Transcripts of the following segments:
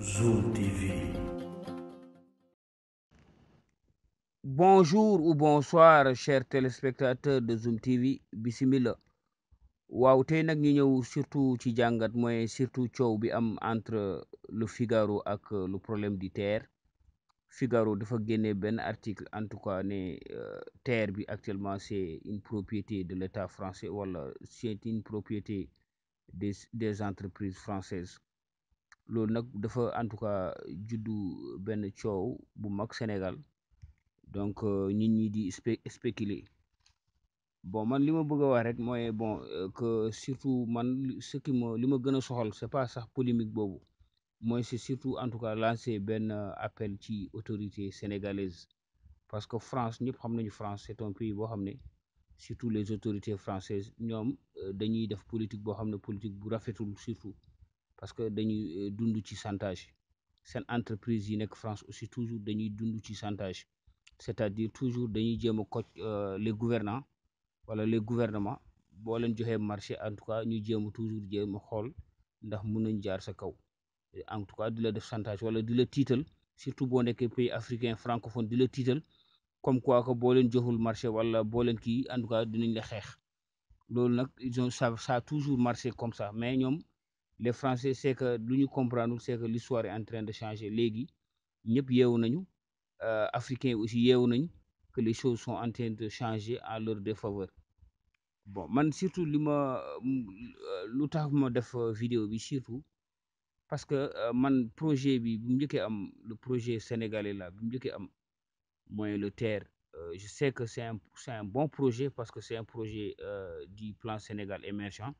Zoom TV. Bonjour ou bonsoir chers téléspectateurs de Zoom TV bismillah waaw tey nag ñu ñëw surtout ci jàngat mooy surtout coow bi am entre le Figaro ak le problème du TER. Figaro dafa génne benn article en tout cas ne TER bi actuellement c'est une propriété de l'État français wala c'est une propriété des entreprises françaises. Loolu nag dafa en tout cas juddu benn coow bu mag Sénégal. Donc nit ñi di spéculer bon man li ma bëgg a wax rek mooy bon que surtout man ce qui me li ma gën a soxal c'est pas sax polémique boobu mooy c'est surtout en tout cas lancer benn appel ci autorités sénégalaises parce que France ñëpp xam nañu France c'est un pays boo xam ne surtout les autorités françaises ñoom dañuy def politique boo xam ne politique bu rafetul surtout parce que dañuy dund ci chantage seen entreprise yi nekk France aussi toujours dañuy dund ci chantage c'est-à-dire toujours dañuy jéem a coc les gouvernants wala les gouvernements boo leen joxee marché en tout cas ñu jéem a toujours jéem a xool ndax mun nañ jaar sa kaw en tout cas di la def chantage wala di la tiital surtout boo nekkee pays africain francophone di la tiital comme quoi que boo leen joxul marché wala boo leen kii en tout cas dinañ la xeex loolu nag ils ont ça a toujours marché comme ça mais ñoom les Français c'est que lu ñu comprendre c'est que l'histoire est en train de changer léegi ñëpp yeewu nañu africains aussi yeewu nañ que les choses sont en train de changer en leur défaveur bon man surtout li ma lu tax ma def vidéo bi surtout parce que man projet bi bu mu njëkkee am le projet sénégalais là bu mu njëkkee am mooy le TER je sais que c'est un bon projet parce que c'est un projet du plan Sénégal émergent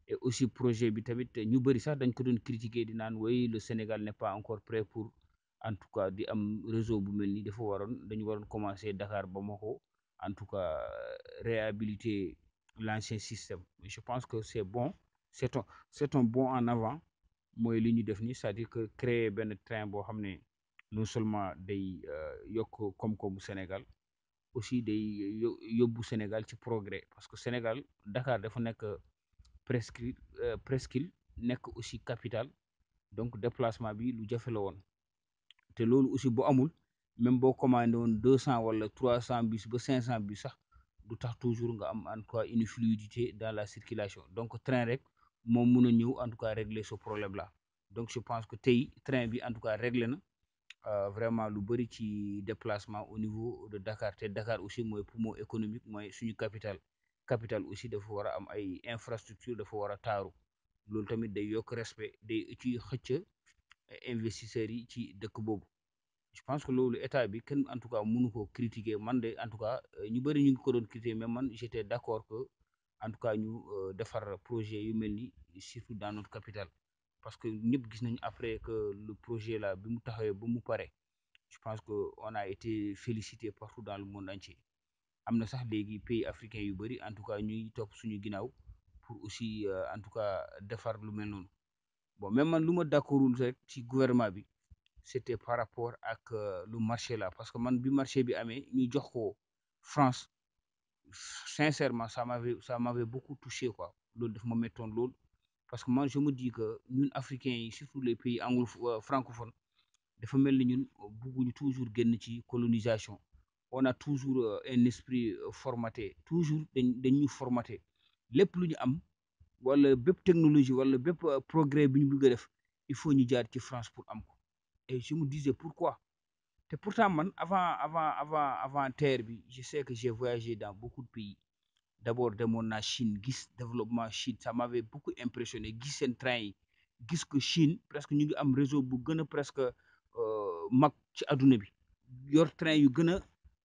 et aussi projet bi tamit ñu bëri sax dañ ko doon critiquer di naan oui le Sénégal n'est pas encore prêt pour en tout cas di am réseau bu mel ni dafa dañu waroon commencer Dakar Bamako en tout cas réhabiliter l'ancien système je pense que c'est bon c'est un bon en avant mooy li ñu def ni c'est-à-dire que créer benn train boo xam ne non seulement day yokk koom-koomu Sénégal aussi day yóbbu Sénégal ci progrès parce que Sénégal Dakar dafa nekk presqu'île nekk aussi capitale donc déplacement bi lu jafe la woon te loolu aussi bu amul même boo commandé woon 200 wala 300 bis ba 500 bis sax du tax toujours nga am en tout cas une fluidité dans la circulation donc train rek moom mun a ñëw en tout cas régler ce problème là donc je pense que tey train bi en tout cas réglé na vraiment lu bëri ci déplacement au niveau de Dakar te Dakar aussi mooy poumon économique mooy suñu capitale aussi dafa war a am ay infrastructure dafa war a taaru loolu tamit day yokk respect day ci xëcc investisseurs yi ci dëkk boobu je pense que loolu état bi kenn en tout cas mënu ko critiquer man de en tout cas ñu bëri ñu ngi ko doon critiquer mais man j'étais d'accord que en tout cas ñu defar projet yu mel ni surtout dans notre capitale parce que ñëpp gis nañu après que le projet là bi mu taxawee ba mu pare je pense que on a été félicité partout dans le monde entier am na sax léegi pays africains yu bëri en tout cas ñuy topp suñu ginnaaw pour aussi en tout cas defar lu mel noonu bon même man lu ma d'accordul rek ci gouvernement bi c'était par rapport ak lu marché là parce que man bi marché bi amee ñu jox ko France sincèrement ça m'avait beaucoup touché quoi loolu daf ma mettoon loolu parce que moi je me dis que ñun africains yi surtout les pays francophones dafa mel ni ñun bugguñu toujours génn ci colonisation on a toujours un esprit formaté toujours dañ ñu formaté lépp lu ñu am wala bépp technologie wala bépp progrès bi ñu bëgg a def il faut ñu jaar ci France pour am ko et je me disais pourquoi te pourtant man avant terre bi je sais que j'ai voyagé dans beaucoup de pays d'abord demoon naa Chine gis développement Chine ça m'avait beaucoup impressionné gis seen train yi gis que Chine presque ñu ngi am réseau bu gën a presque mag ci adduna bi yor train yu gën a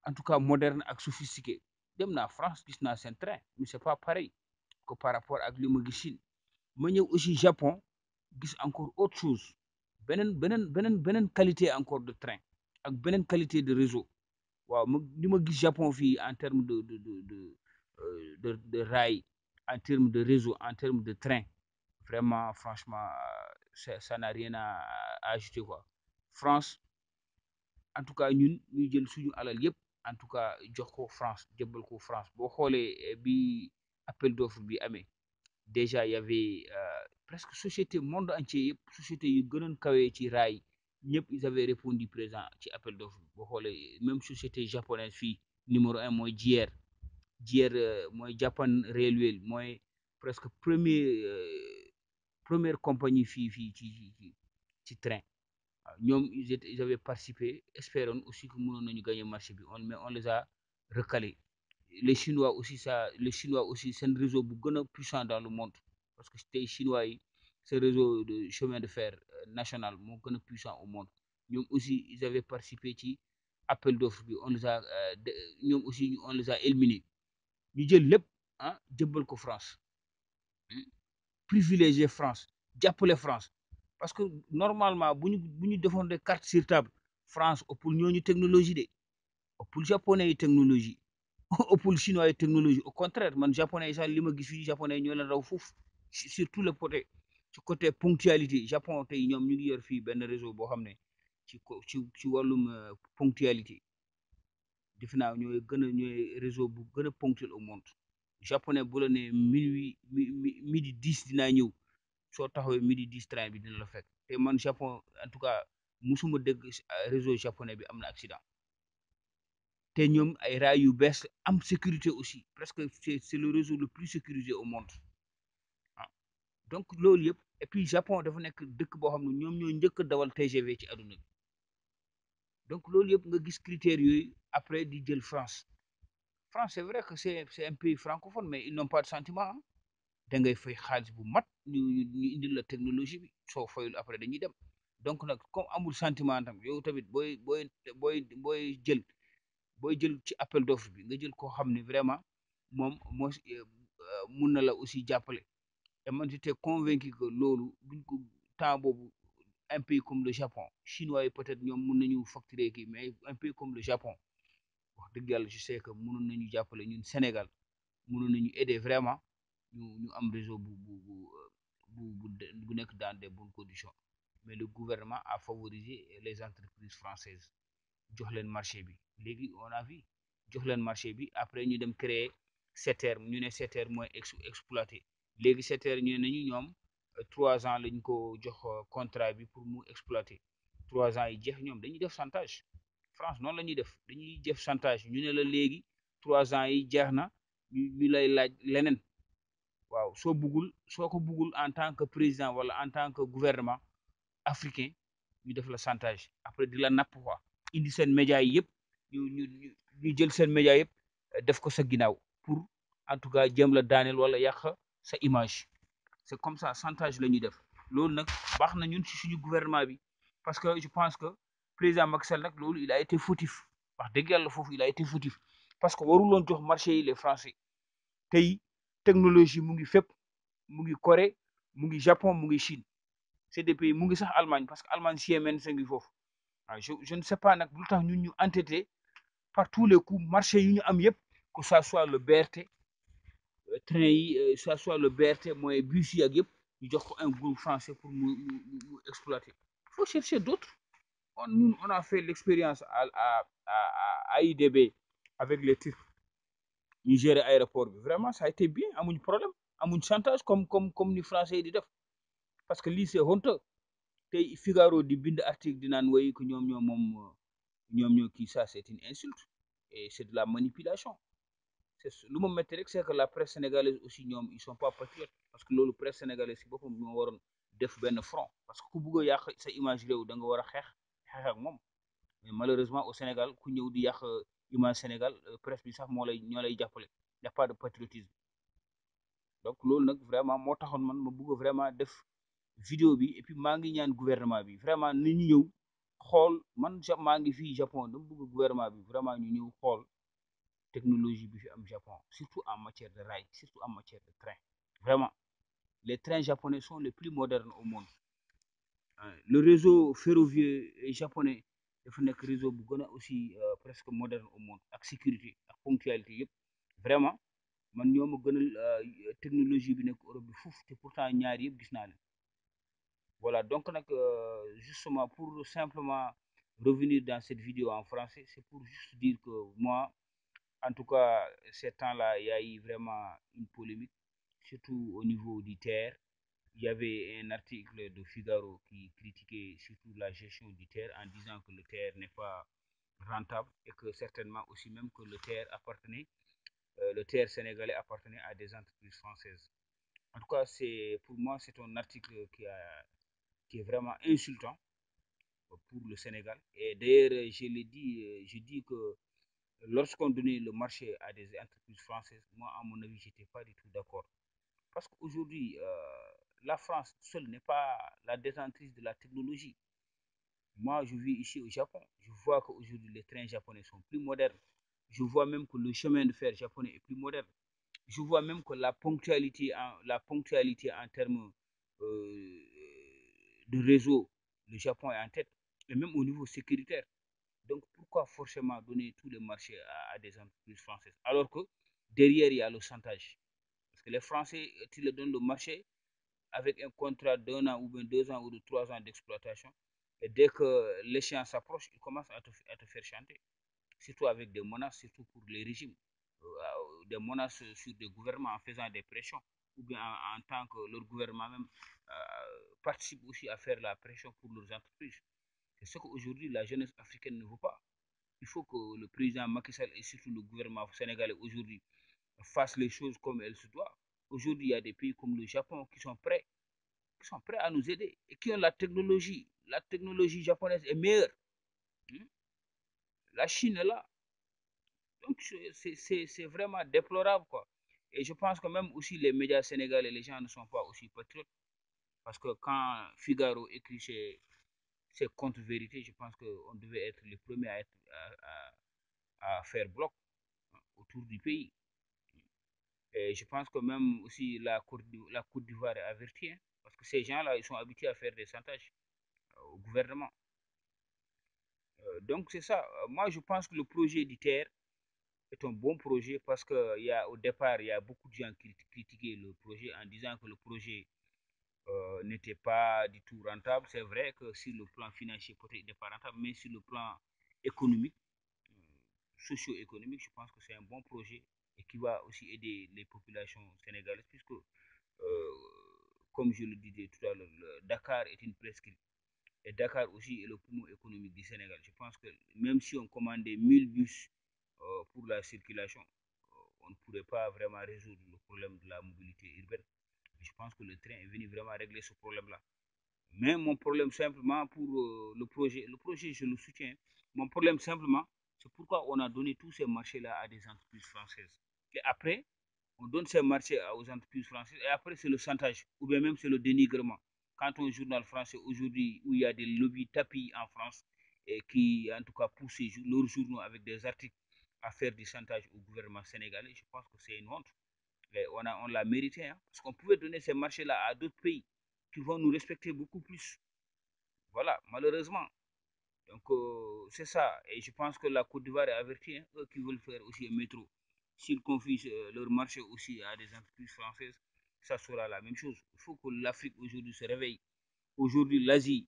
en tout cas moderne ak sophistiqué dem naa France gis naa seen train mais c'est pas pareil que par rapport ak li ma gis Chine ma ñëw aussi Japon gis encore autre chose beneen qualité encore de train ak beneen qualité de réseau waaw li ma gis Japon fii en termes de rail en termes de réseau en termes de train vraiment franchement ça n'a rien à ajouter quoi France en tout cas ñun ñuy jël suñu alal yëpp en tout cas jox ko France jëbbal ko France boo xoolee bi appel d'offre bi amee déjà il y avait presque société monde entier yëpp société yu gënoon kawee ci raay ñëpp ils avaient répondu présent ci appel d'offre boo xoolee même société japonaise fii numéro un mooy JR mooy Japan Railway mooy presque première compagnie fii ci train waaw ñoom ils avaient participé espérons aussi que mënoon nañu gagner marché bi mais on les a recalés les Chinois aussi seen réseau bu gën a puissant dans le monde parce que tey Chinois yi ce réseau de chemin de fer national moo gën a puissant au monde ñoom aussi ils avaient participé ci appel d'offre bi on les a ñoom aussi on les a éliminés ñu jël lépp jëbbal ko France privilégié France jàppale France parce que normalement bu ñu defoon des cartes sur table France ëppul ñooñu technologie de ëppul japonais yi technologie ëppul chinois yi technologie au contraire man japonais yi sax li ma gis fii japonais yi ñoo leen raw foofu surtout le côté ci côté ponctualité Japon tey ñoom ñu ngi yor fii benn réseau boo xam ne ci wàllum ponctualité defe naa ñooy réseau bu gën a ponctuel au monde japonais bu la ne midi 10 dinaa ñëw soo taxawee midi 10 train bi dina la fekk te man Japon en tout cas musuma dégg réseau japonais bi am na accident te ñoom ay raay yu bees am sécurité aussi presque c'est le réseau le plus sécurisé au monde donc loolu yëpp et puis Japon dafa nekk dëkk boo xam ne ñoom ñoo njëkk a dawal TGV ci àdduna bi donc loolu yëpp nga gis critères yooyu après di jël France c'est vrai que c'est un pays francophone mais ils n'ont pas de sentiment da ngay fay xaalis bu mat ñu indil la technologie bi soo fayul après dañuy dem donc nag comme amul sentiment tam yow tamit booy jël ci appel d'offre bi nga jël koo xam ne vraiment moom mun na la aussi jàppale et man j'étais convaincu que loolu buñ ko temps boobu un pays comme le Japon chinois yi peut-être ñoom mun nañu facturer kii mais un pays comme le Japon wax dëgg yàlla je sais que mënoon nañu jàppale ñun Sénégal mënoon nañu aider vraiment ñu am réseau bu nekk dans des bonnes conditions mais le gouvernement a favorisé les entreprises françaises jox leen marché bi léegi on a vu jox leen marché bi après ñu dem créer SETER ñu ne SETER mooy exploité léegi SETER ñu ne nañu ñoom 3 ans lañ ko jox contrat bi pour mu exploiter 3 ans yi jeex ñoom dañuy def chantage France noonu la ñuy def dañuy def chantage ñu ne la léegi 3 ans yi jeex na ñu lay laaj leneen waaw soo ko buggul en tant que président wala en tant que gouvernement africain ñu def la chantage après di la napp quoi indi seen médias yi yëpp ñu jël seen médias yëpp def ko sa ginnaaw pour en tout cas jëm la daaneel wala yàq sa image c'est comme ça chantage la ñuy def loolu nag baax na ñun ci suñu gouvernement bi parce que je pense que président Macky Sall nag loolu il a été fautif wax dëgg yàlla foofu il a été fautif parce que waruloon jox marché yi les français tey technologie mu ngi fépp mu ngi Corée mu ngi Japon mu ngi Chine c'est des pays mu ngi sax Allemagne parce que Allemagne Siemens ngi foofu waaw je ne sais pas nag lu tax ñun ñu entêté par tous les coups marché yu ñu am yëpp que ça soit le BRT train yi ça soit le BRT mooy bus yi ak yëpp ñu jox ko un groupe français pour mu exploiter il faut chercher d'autres on a fait l'expérience à AIBD avec les Turcs ñu gérer aéroport bi vraiment ça a été bien amuñ problème amuñ chantage comme ni français yi di def parce que lii c'est honteux tey Figaro di bind article di naan woy que ñoom ñoo kii ça c'est une insulte et c'est de la manipulation lu ma métti rek c'est que la presse sénégalaise aussi ñoom ils sont pas patriotes parce que loolu presse sénégalaise si boppam ñoo waroon def benn front parce que ku bëgg a yàq sa image réew da nga war a xeex ak moom mais malheureusement au Sénégal ku ñëw di yàq image Sénégal presse bi sax ñoo lay jàppale y a pas de patriotisme donc loolu nag vraiment moo taxoon man ma bëgg vraiment def vidéo bi et puis maa ngi ñaan gouvernement bi vraiment ni ñu ñëw xool man maa ngi fii Japon dama bëgg gouvernement bi vraiment ñu ñëw xool technologie bi fi am Japon surtout en matière de rail surtout en matière de train vraiment les trains japonais sont les plus modernes au monde le réseau ferroviaire japonais dafa nekk réseau bu gën a aussi presque moderne au monde ak sécurité ak ponctualité yëpp vraiment man ñoo ma gënal technologie bi nekk Europe bi foofu te pourtant ñaar yëpp gis naa leen voilà donc nag justement pour simplement revenir dans cette vidéo en français c'est pour juste dire que moi en tout cas ces temps-là il y a eu vraiment une polémique surtout au niveau du TER il y avait un article de Figaro qui critiquait surtout la gestion du terre en disant que le terre n'est pas rentable et que certainement aussi même que le terre sénégalais appartenait à des entreprises françaises. En tout cas, pour moi, c'est un article qui est vraiment insultant pour le Sénégal. Et d'ailleurs, je dis que lorsqu'on donnait le marché à des entreprises françaises, moi, à mon avis, je n'étais pas du tout d'accord. Parce qu'aujourd'hui, la France seule n'est pas la détentrice de la technologie. Moi, je vis ici au Japon. Je vois qu'aujourd'hui, les trains japonais sont plus modernes. Je vois même que le chemin de fer japonais est plus moderne. Je vois même que la ponctualité en termes euh, de réseau, le Japon est en tête. Et même au niveau sécuritaire. Donc, pourquoi forcément donner tous les marchés à des entreprises françaises alors que derrière, il y a le chantage. Parce que les Français, tu leur donnes le marché avec un contrat d'1 an ou bien 2 ans ou de 3 ans d'exploitation. Et dès que l'échéance s'approche, ils commencent à te faire chanter. Surtout avec des menaces, surtout pour les régimes. Des menaces sur des gouvernements en faisant des pressions. Ou bien en tant que leur gouvernement même participe aussi à faire la pression pour leurs entreprises. C'est ce qu'aujourd'hui la jeunesse africaine ne veut pas. Il faut que le président Macky Sall et surtout le gouvernement sénégalais aujourd'hui fassent les choses comme elles se doivent. Aujourd'hui, il y a des pays comme le Japon qui sont prêts à nous aider et qui ont la technologie. La technologie japonaise est meilleure. Hmm. La Chine est là. Donc, c'est vraiment déplorable, quoi. Et je pense que même aussi les médias sénégalais, les gens ne sont pas aussi patriotes. Parce que quand Figaro écrit ses contre-vérités, je pense qu'on devait être les premiers à faire bloc autour du pays. Et je pense que même aussi la Côte d'Ivoire est avertie, hein, parce que ces gens-là, ils sont habitués à faire des chantages au gouvernement. Donc c'est ça. Moi, je pense que le projet d'ITER est un bon projet parce qu'au départ, il y a beaucoup de gens qui critiquaient le projet en disant que le projet n'était pas du tout rentable. C'est vrai que sur le plan financier, peut-être il n'est pas rentable, mais sur le plan économique, euh, socio-économique, je pense que c'est un bon projet et qui va aussi aider les populations sénégalaises puisque, comme je le disais tout à l'heure, Dakar est une presqu'île. Et Dakar aussi est le poumon économique du Sénégal. Je pense que même si on commandait 1000 bus pour la circulation, on ne pourrait pas vraiment résoudre le problème de la mobilité urbaine. Je pense que le train est venu vraiment régler ce problème-là. Mais mon problème simplement pour le projet, je le soutiens. Mon problème simplement, c'est pourquoi on a donné tous ces marchés-là à des entreprises françaises. Et après, on donne ces marchés aux entreprises françaises et après, c'est le chantage ou bien même c'est le dénigrement. Quand un journal français aujourd'hui, où il y a des lobbies tapis en France et qui, en tout cas, poussent leurs journaux avec des articles à faire du chantage au gouvernement sénégalais, je pense que c'est une honte. Et on l'a mérité, hein, parce qu'on pouvait donner ces marchés-là à d'autres pays qui vont nous respecter beaucoup plus. Voilà, malheureusement. Donc, c'est ça. Et je pense que la Côte d'Ivoire est avertie, hein, eux qui veulent faire aussi un métro. S'ils confient leur marché aussi à des entreprises françaises, ça sera la même chose. Il faut que l'Afrique aujourd'hui se réveille. Aujourd'hui, l'Asie,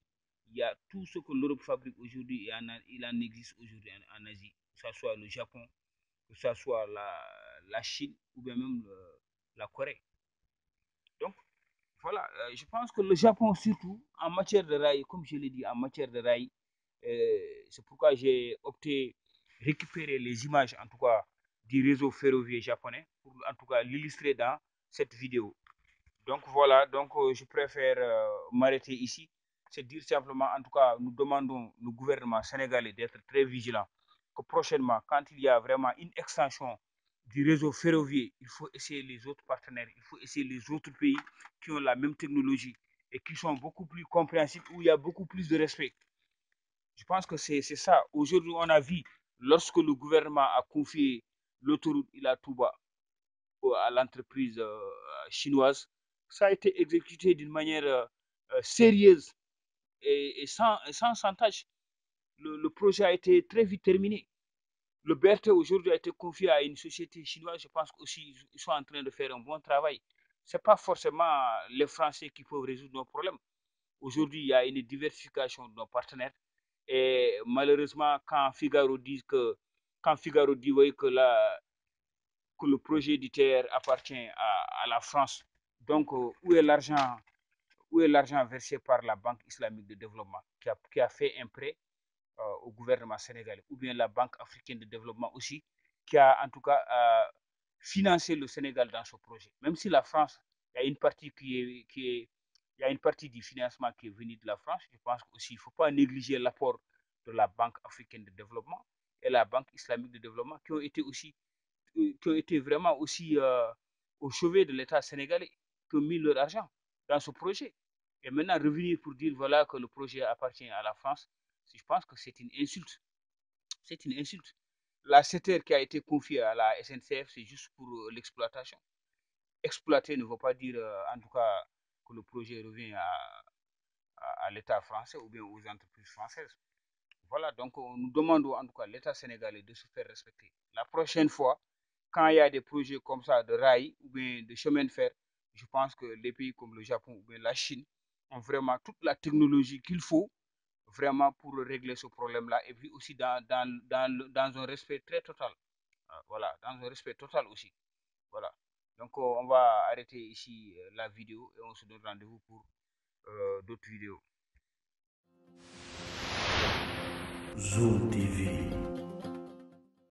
il y a tout ce que l'Europe fabrique aujourd'hui, il en existe aujourd'hui en Asie, que ce soit le Japon, que ce soit la Chine ou bien même la Corée. Donc, voilà, je pense que le Japon, surtout en matière de rail, comme je l'ai dit, en matière de rail, c'est pourquoi j'ai opté récupérer les images, en tout cas, du réseau ferroviaire japonais, pour en tout cas l'illustrer dans cette vidéo. Donc voilà, donc je préfère m'arrêter ici. C'est dire simplement, en tout cas, nous demandons au gouvernement sénégalais d'être très vigilant. Que prochainement, quand il y a vraiment une extension du réseau ferroviaire, il faut essayer les autres partenaires, il faut essayer les autres pays qui ont la même technologie et qui sont beaucoup plus compréhensibles, où il y a beaucoup plus de respect. Je pense que c'est ça. Aujourd'hui, on a vu, lorsque le gouvernement a confié l'autoroute Ila Touba à l'entreprise chinoise, ça a été exécuté d'une manière sérieuse sans chantage. Le projet a été très vite terminé. Le BRT aujourd'hui a été confié à une société chinoise. Je pense qu'aussi ils sont en train de faire un bon travail. Ce n'est pas forcément les Français qui peuvent résoudre nos problèmes. Aujourd'hui, il y a une diversification de nos partenaires. Et malheureusement, quand Figaro dit oui, que le projet d'ITER appartient à la France, donc où est l'argent Où est l'argent versé par la Banque islamique de développement qui a fait un prêt au gouvernement sénégalais, ou bien la Banque africaine de développement aussi, qui a en tout cas financé le Sénégal dans ce projet. Même si la France, il y a une partie il y a une partie du financement qui est venue de la France, je pense aussi il ne faut pas négliger l'apport de la Banque africaine de développement et la Banque islamique de développement qui ont été vraiment aussi au chevet de l'État sénégalais, qui ont mis leur argent dans ce projet. Et maintenant, revenir pour dire voilà que le projet appartient à la France, je pense que c'est une insulte. C'est une insulte. La CETER qui a été confiée à la SNCF, c'est juste pour l'exploitation. Exploiter ne veut pas dire, en tout cas, que le projet revient à l'État français ou bien aux entreprises françaises. Voilà, donc on nous demande en tout cas l'État sénégalais de se faire respecter. La prochaine fois, quand il y a des projets comme ça de rails ou bien de chemin de fer, je pense que les pays comme le Japon ou bien la Chine ont vraiment toute la technologie qu'il faut vraiment pour régler ce problème-là et puis aussi dans un respect très total. Voilà, dans un respect total aussi. Voilà. Donc on va arrêter ici la vidéo et on se donne rendez-vous pour d'autres vidéos. Zoom TV.